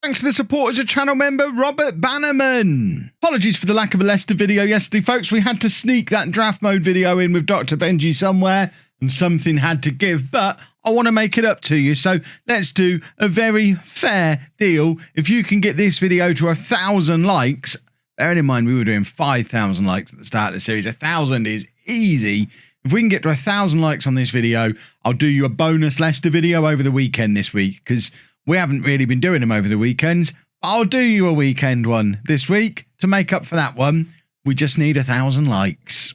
Thanks to the support as a channel member, Robert Bannerman. Apologies for the lack of a Leicester video yesterday, folks. We had to sneak that draft mode video in with Dr. Benji somewhere, and something had to give, but I want to make it up to you. So let's do a very fair deal. If you can get this video to 1,000 likes, bearing in mind we were doing 5,000 likes at the start of the series, 1,000 is easy. If we can get to 1,000 likes on this video, I'll do you a bonus Leicester video over the weekend this week, because we haven't really been doing them over the weekends. I'll do you a weekend one this week to make up for that one. We just need 1,000 likes.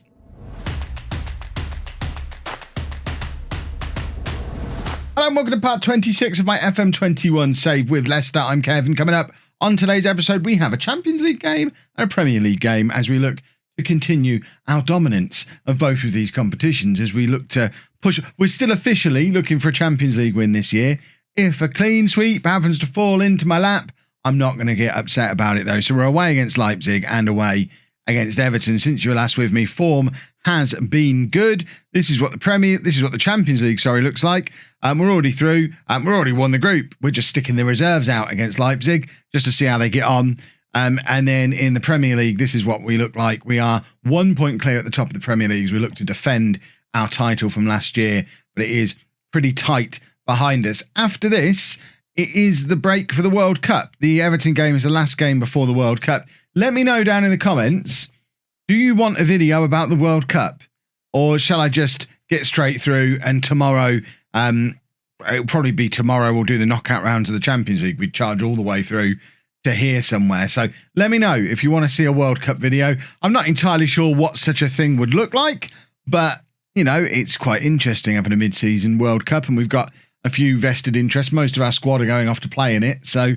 Hello and welcome to part 26 of my FM21 save with Leicester. I'm Kevin. Coming up on today's episode, we have a Champions League game and a Premier League game as we look to continue our dominance of both of these competitions as we look to push. We're still officially looking for a Champions League win this year. If a clean sweep happens to fall into my lap, I'm not going to get upset about it though. So we're away against Leipzig and away against Everton. Since you were last with me, form has been good. This is what the Champions League, looks like. We're already through. We're already won the group. We're just sticking the reserves out against Leipzig just to see how they get on. And then in the Premier League, this is what we look like. We are 1 point clear at the top of the Premier League as we look to defend our title from last year, but it is pretty tight behind us. After this, it is the break for the World Cup. The Everton game is the last game before the World Cup. Let me know down in the comments, do you want a video about the World Cup? Or shall I just get straight through and tomorrow, it'll probably be tomorrow, we'll do the knockout rounds of the Champions League. We charge all the way through to here somewhere. So let me know if you want to see a World Cup video. I'm not entirely sure what such a thing would look like, but, you know, it's quite interesting having a mid-season World Cup, and we've got a few vested interests. Most of our squad are going off to play in it, so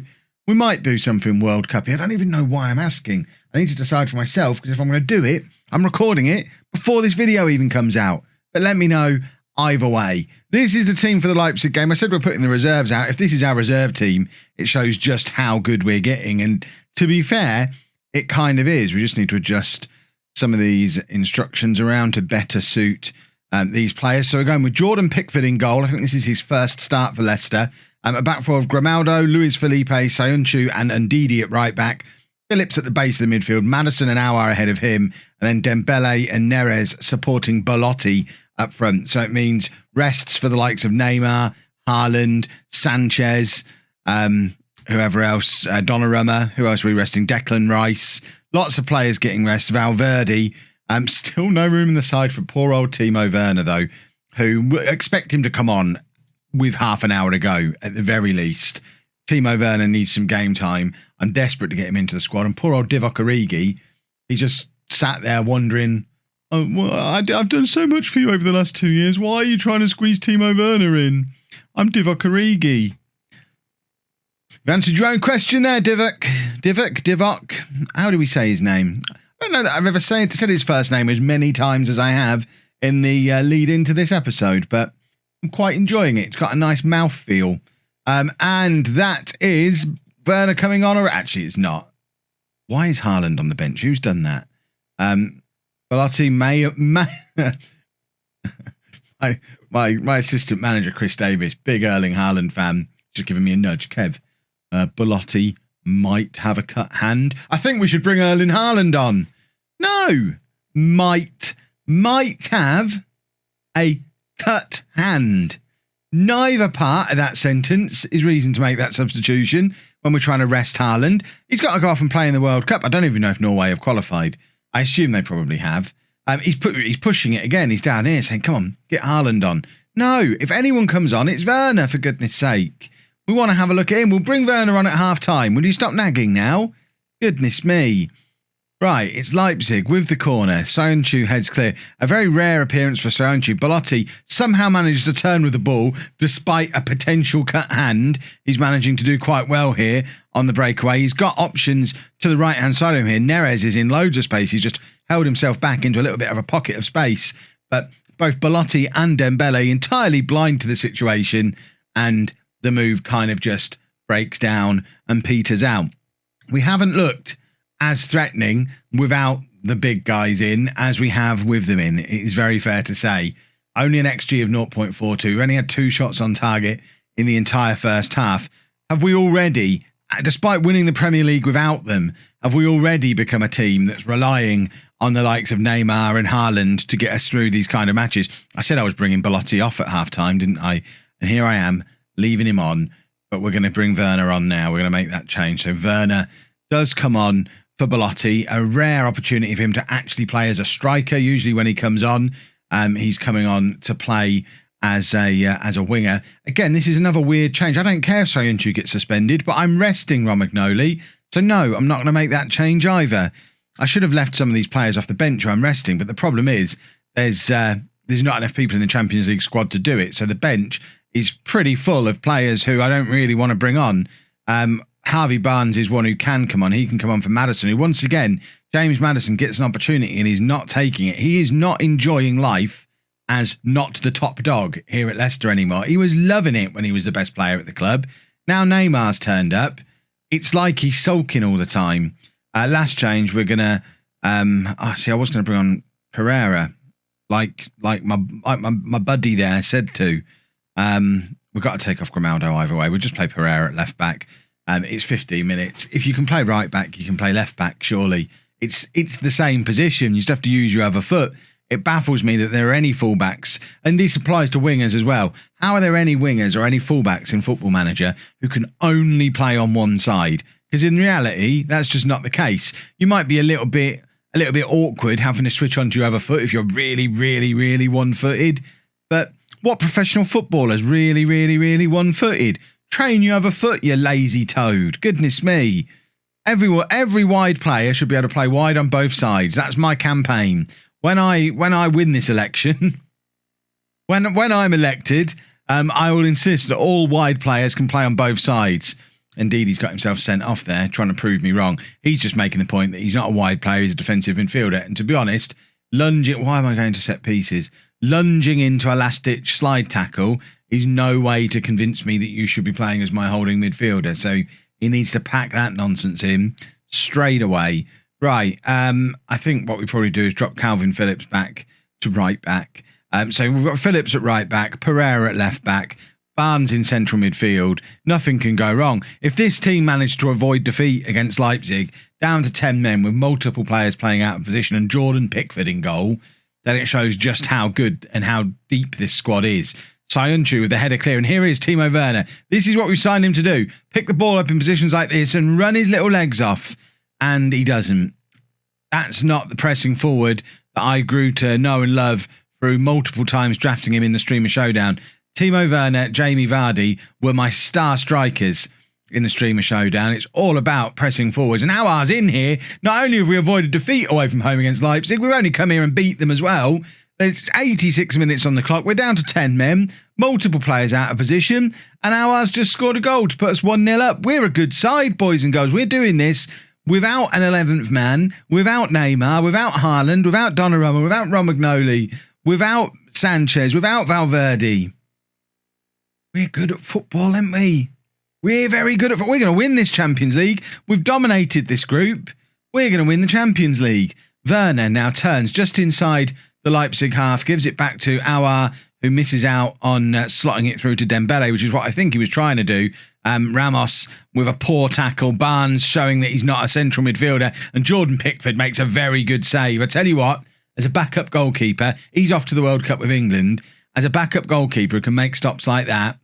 we might do something World Cup. I don't even know why I'm asking. I need to decide for myself, because if I'm going to do it, I'm recording it before this video even comes out. But let me know either way. This is the team for the Leipzig game. I said we're putting the reserves out. If this is our reserve team, it shows just how good we're getting. And to be fair, it kind of is. We just need to adjust some of these instructions around to better suit these players. So we're going with Jordan Pickford in goal. I think this is his first start for Leicester. A back four of Grimaldo, Luis Felipe, Sayuncu and Ndidi at right back. Phillips at the base of the midfield. Madison an hour ahead of him. And then Dembele and Neres supporting Belotti up front. So it means rests for the likes of Neymar, Haaland, Sanchez, whoever else, Donnarumma. Who else are we resting? Declan Rice. Lots of players getting rest. Valverde. Still no room in the side for poor old Timo Werner, though, who expect him to come on with half an hour to go, at the very least. Timo Werner needs some game time. I'm desperate to get him into the squad. And poor old Divock Origi, he just sat there wondering, oh, well, I've done so much for you over the last 2 years. Why are you trying to squeeze Timo Werner in? I'm Divock Origi. You answered your own question there, Divock. How do we say his name? I don't know that I've ever said his first name as many times as I have in the lead into this episode, but I'm quite enjoying it. It's got a nice mouthfeel. And that is Werner coming on, or actually it's not. Why is Haaland on the bench? Who's done that? Belotti my assistant manager, Chris Davis, big Erling Haaland fan, just giving me a nudge. Kev, Belotti might have a cut hand. I think we should bring Erling Haaland on. No, might have a cut hand. Neither part of that sentence is reason to make that substitution when we're trying to rest Haaland. He's got to go off and play in the World Cup. I don't even know if Norway have qualified. I assume they probably have. He's pushing it again. He's down here saying, come on, get Haaland on. No, if anyone comes on, it's Werner, for goodness sake. We want to have a look at him. We'll bring Werner on at half-time. Will you stop nagging now? Goodness me. Right, it's Leipzig with the corner. Sayuncu heads clear. A very rare appearance for Sayuncu. Belotti somehow manages to turn with the ball despite a potential cut hand. He's managing to do quite well here on the breakaway. He's got options to the right-hand side of him here. Neres is in loads of space. He's just held himself back into a little bit of a pocket of space. But both Belotti and Dembele entirely blind to the situation, and the move kind of just breaks down and peters out. We haven't looked as threatening without the big guys in as we have with them in. It is very fair to say. Only an XG of 0.42. We only had 2 shots on target in the entire first half. Have we already despite winning the Premier League without them, have we already become a team that's relying on the likes of Neymar and Haaland to get us through these kind of matches? I said I was bringing Belotti off at half-time, didn't I? And here I am, leaving him on, but we're going to bring Werner on now. We're going to make that change. So Werner does come on for Belotti, a rare opportunity for him to actually play as a striker. Usually when he comes on, he's coming on to play as a winger. Again, this is another weird change. I don't care if Sayuncu gets suspended, but I'm resting Romagnoli. So no, I'm not going to make that change either. I should have left some of these players off the bench who I'm resting, but the problem is there's not enough people in the Champions League squad to do it. So the bench is pretty full of players who I don't really want to bring on. Harvey Barnes is one who can come on. He can come on for Maddison, who once again, James Maddison gets an opportunity and he's not taking it. He is not enjoying life as not the top dog here at Leicester anymore. He was loving it when he was the best player at the club. Now Neymar's turned up. It's like he's sulking all the time. Last change, we're going to... I was going to bring on Pereira, like my buddy there said to. We've got to take off Grimaldo either way. We'll just play Pereira at left back. It's 15 minutes. If you can play right back, you can play left back, surely. It's the same position. You just have to use your other foot. It baffles me that there are any fullbacks, and this applies to wingers as well. How are there any wingers or any fullbacks in Football Manager who can only play on one side? Because in reality, that's just not the case. You might be a little bit awkward having to switch onto your other foot if you're really, really, really one-footed. But what professional footballer's really, really, really one-footed? Train your other foot, you lazy toad. Goodness me. Every wide player should be able to play wide on both sides. That's my campaign. When I win this election, when I'm elected, I will insist that all wide players can play on both sides. Indeed, he's got himself sent off there, trying to prove me wrong. He's just making the point that he's not a wide player, he's a defensive midfielder. And to be honest, why am I going to set pieces? Lunging into a last-ditch slide tackle is no way to convince me that you should be playing as my holding midfielder. So he needs to pack that nonsense in straight away. Right, I think what we probably do is drop Calvin Phillips back to right back. So we've got Phillips at right back, Pereira at left back, Barnes in central midfield. Nothing can go wrong. If this team managed to avoid defeat against Leipzig, down to 10 men with multiple players playing out of position and Jordan Pickford in goal, then it shows just how good and how deep this squad is. Sayuncu with the header clear, and here is Timo Werner. This is what we've signed him to do. Pick the ball up in positions like this and run his little legs off. And he doesn't. That's not the pressing forward that I grew to know and love through multiple times drafting him in the Streamer Showdown. Timo Werner, Jamie Vardy were my star strikers in the Streamer Showdown. It's all about pressing forwards. And ours in here, not only have we avoided defeat away from home against Leipzig, we've only come here and beat them as well. There's 86 minutes on the clock. We're down to 10 men, multiple players out of position, and ours just scored a goal to put us 1-0 up. We're a good side, boys and girls. We're doing this without an 11th man, without Neymar, without Haaland, without Donnarumma, without Romagnoli, without Sanchez, without Valverde. We're good at football, aren't we? We're very good at football. We're going to win this Champions League. We've dominated this group. We're going to win the Champions League. Werner now turns just inside the Leipzig half, gives it back to Aouar, who misses out on slotting it through to Dembele, which is what I think he was trying to do. Ramos with a poor tackle, Barnes showing that he's not a central midfielder, and Jordan Pickford makes a very good save. I tell you what, as a backup goalkeeper, he's off to the World Cup with England. As a backup goalkeeper who can make stops like that,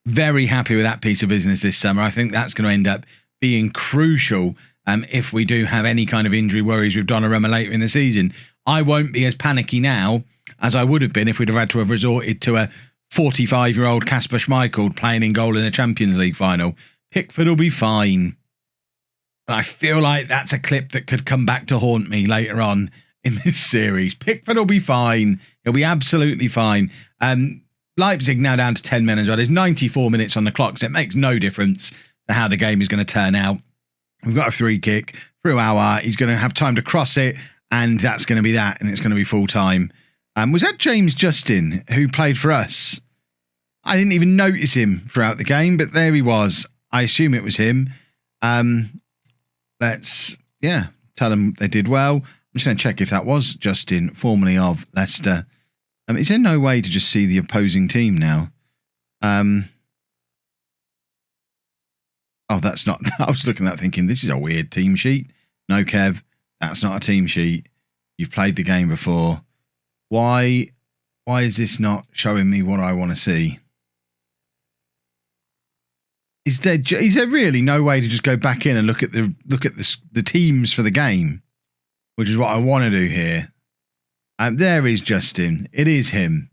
very happy with that piece of business this summer. I think that's going to end up being crucial if we do have any kind of injury worries with Donnarumma later in the season. I won't be as panicky now as I would have been if we'd have had to have resorted to a 45-year-old Kasper Schmeichel playing in goal in a Champions League final. Pickford will be fine. I feel like that's a clip that could come back to haunt me later on in this series. Pickford will be fine. He'll be absolutely fine. Leipzig now down to 10 men as well. There's 94 minutes on the clock, so it makes no difference to how the game is going to turn out. We've got a free kick through Aouar. He's going to have time to cross it, and that's going to be that, and it's going to be full time. Was that James Justin who played for us? I didn't even notice him throughout the game, but there he was. I assume it was him. Let's tell them they did well. I'm just going to check if that was Justin, formerly of Leicester. Is there no way to just see the opposing team now? Oh, that's not. I was looking at that thinking, this is a weird team sheet. No, Kev, that's not a team sheet. You've played the game before. Why is this not showing me what I want to see? Is there really no way to just go back in and look at the teams for the game, which is what I want to do here? There is Justin. It is him.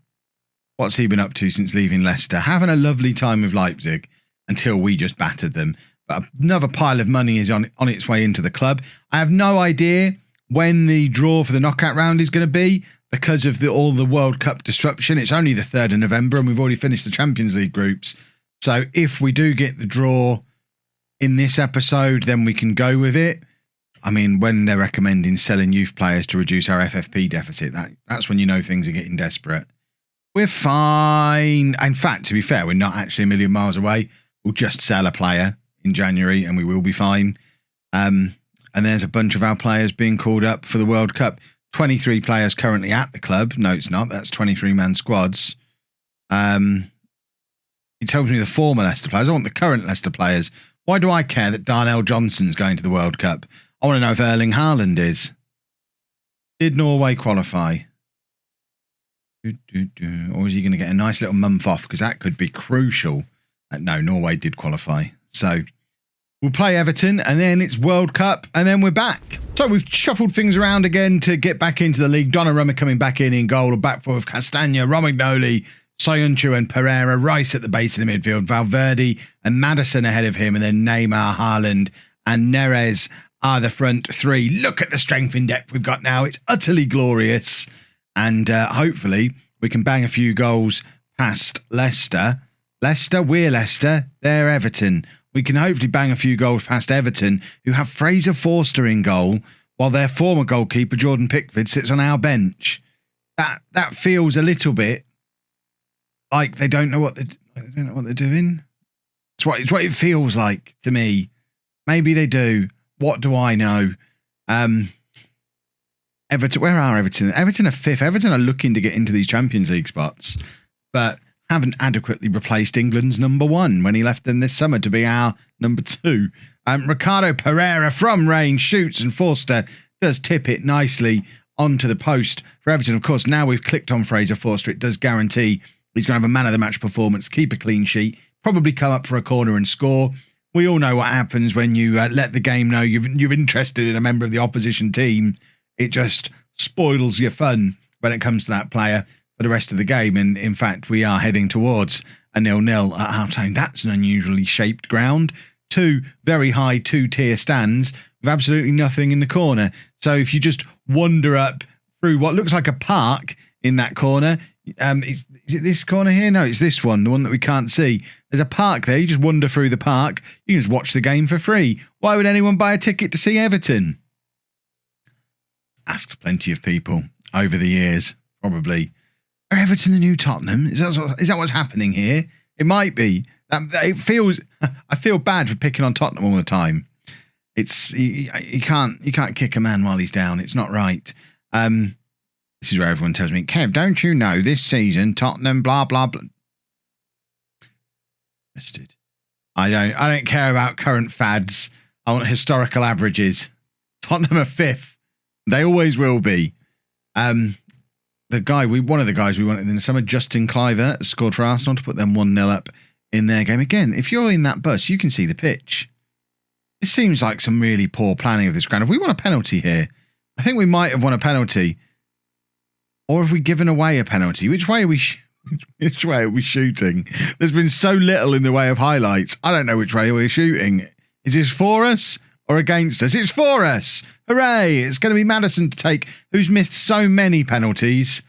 What's he been up to since leaving Leicester? Having a lovely time with Leipzig until we just battered them. But another pile of money is on its way into the club. I have no idea when the draw for the knockout round is going to be because of all the World Cup disruption. It's only the 3rd of November and we've already finished the Champions League groups. So if we do get the draw in this episode, then we can go with it. I mean, when they're recommending selling youth players to reduce our FFP deficit, that's when you know things are getting desperate. We're fine. In fact, to be fair, we're not actually a million miles away. We'll just sell a player in January and we will be fine. And there's a bunch of our players being called up for the World Cup. 23 players currently at the club. No, it's not. That's 23-man squads. He tells me the former Leicester players. I want the current Leicester players. Why do I care that Darnell Johnson's going to the World Cup? I want to know if Erling Haaland is. Did Norway qualify? Or is he going to get a nice little month off? Because that could be crucial. No, Norway did qualify. So we'll play Everton and then it's World Cup and then we're back. So we've shuffled things around again to get back into the league. Donnarumma coming back in goal. Back four of Castagna, Romagnoli, Soyuncu and Pereira. Rice at the base of the midfield. Valverde and Maddison ahead of him. And then Neymar, Haaland and Neres are the front three. Look at the strength in depth we've got now. It's utterly glorious. And hopefully we can bang a few goals past Leicester. We're Leicester. They're Everton. We can hopefully bang a few goals past Everton, who have Fraser Forster in goal, while their former goalkeeper, Jordan Pickford, sits on our bench. That feels a little bit like they don't know what they're doing. It's what it feels like to me. Maybe they do. What do I know? Everton, where are Everton? Everton are 5th. Everton are looking to get into these Champions League spots, but haven't adequately replaced England's number 1 when he left them this summer to be our number 2. Ricardo Pereira from range shoots and Forster does tip it nicely onto the post for Everton. Of course, now we've clicked on Fraser Forster, it does guarantee he's going to have a man of the match performance, keep a clean sheet, probably come up for a corner and score. We all know what happens when you let the game know you're interested in a member of the opposition team. It just spoils your fun when it comes to that player for the rest of the game. And in fact, we are heading towards a 0-0 at half-time. That's an unusually shaped ground. 2 very high 2-tier stands with absolutely nothing in the corner. So if you just wander up through what looks like a park in that corner, is it this corner here? No, it's this one, the one that we can't see. There's a park there. You just wander through the park. You can just watch the game for free. Why would anyone buy a ticket to see Everton? Asked plenty of people over the years, probably. Are Everton the new Tottenham? Is that what's happening here? It might be. It feels. I feel bad for picking on Tottenham all the time. It's you can't kick a man while he's down. It's not right. This is where everyone tells me, Kev, don't you know this season Tottenham blah blah blah. I don't care about current fads. I want historical averages. Tottenham are 5th. They always will be. One of the guys we wanted in the summer, Justin Cliver, scored for Arsenal to put them 1-0 up in their game. Again, if you're in that bus, you can see the pitch. It seems like some really poor planning of this ground. Have we won a penalty here? I think we might have won a penalty. Or have we given away a penalty? Which way are we shooting? There's been so little in the way of highlights. I don't know which way we're shooting. Is this for us or against us? It's for us. Hooray. It's going to be Maddison to take, who's missed so many penalties.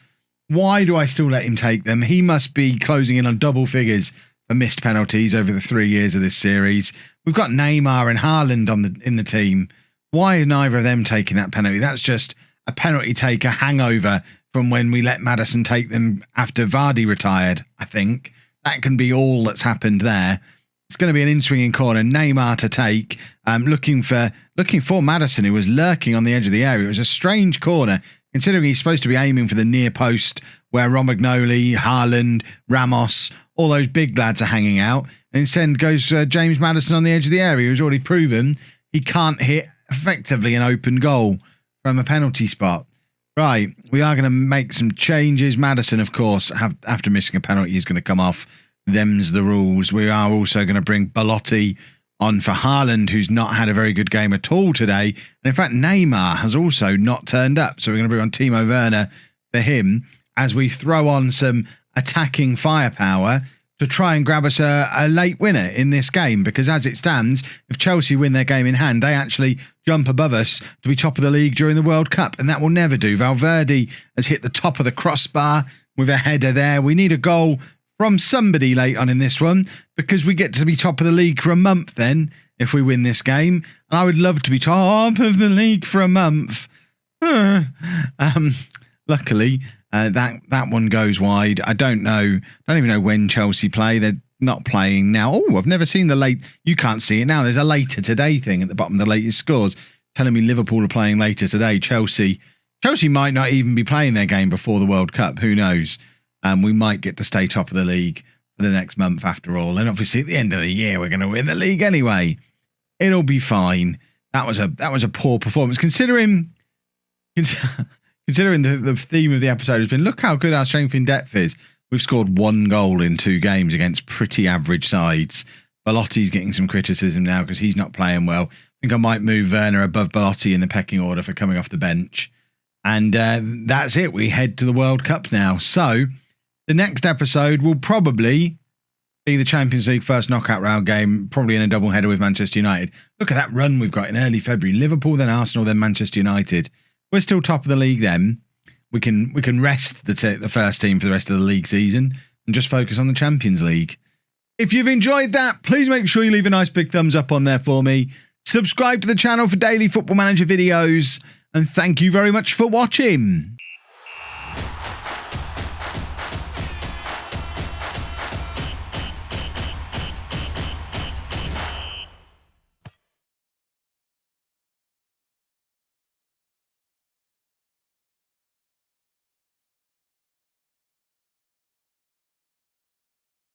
Why do I still let him take them? He must be closing in on double figures for missed penalties over the 3 years of this series. We've got Neymar and Haaland in the team. Why are neither of them taking that penalty? That's just a penalty taker hangover from when we let Maddison take them after Vardy retired, I think. That can be all that's happened there. It's going to be an in-swinging corner. Neymar to take. Looking for Maddison, who was lurking on the edge of the area. It was a strange corner, considering he's supposed to be aiming for the near post where Romagnoli, Haaland, Ramos, all those big lads are hanging out. And instead goes James Maddison on the edge of the area, who's already proven he can't hit effectively an open goal from a penalty spot. Right, we are going to make some changes. Maddison, of course, after missing a penalty, is going to come off. Them's the rules. We are also going to bring Belotti on for Haaland, who's not had a very good game at all today. And in fact, Neymar has also not turned up. So we're going to bring on Timo Werner for him as we throw on some attacking firepower to try and grab us a late winner in this game. Because as it stands, if Chelsea win their game in hand, they actually jump above us to be top of the league during the World Cup. And that will never do. Valverde has hit the top of the crossbar with a header there. We need a goal from somebody late on in this one, because we get to be top of the league for a month then, if we win this game. And I would love to be top of the league for a month. Luckily, that one goes wide. I don't even know when Chelsea play. They're not playing now. Oh, I've never seen the late. You can't see it now. There's a later today thing at the bottom of the latest scores telling me Liverpool are playing later today. Chelsea might not even be playing their game before the World Cup. Who knows? We might get to stay top of the league for the next month after all. And obviously at the end of the year, we're going to win the league anyway. It'll be fine. That was a poor performance considering the theme of the episode has been, look how good our strength in depth is. We've scored 1 goal in 2 games against pretty average sides. Belotti's getting some criticism now because he's not playing well. I think I might move Werner above Belotti in the pecking order for coming off the bench. And that's it. We head to the World Cup now. So the next episode will probably be the Champions League first knockout round game, probably in a double header with Manchester United. Look at that run we've got in early February. Liverpool, then Arsenal, then Manchester United. We're still top of the league then. We can rest the first team for the rest of the league season and just focus on the Champions League. If you've enjoyed that, please make sure you leave a nice big thumbs up on there for me. Subscribe to the channel for daily Football Manager videos. And thank you very much for watching.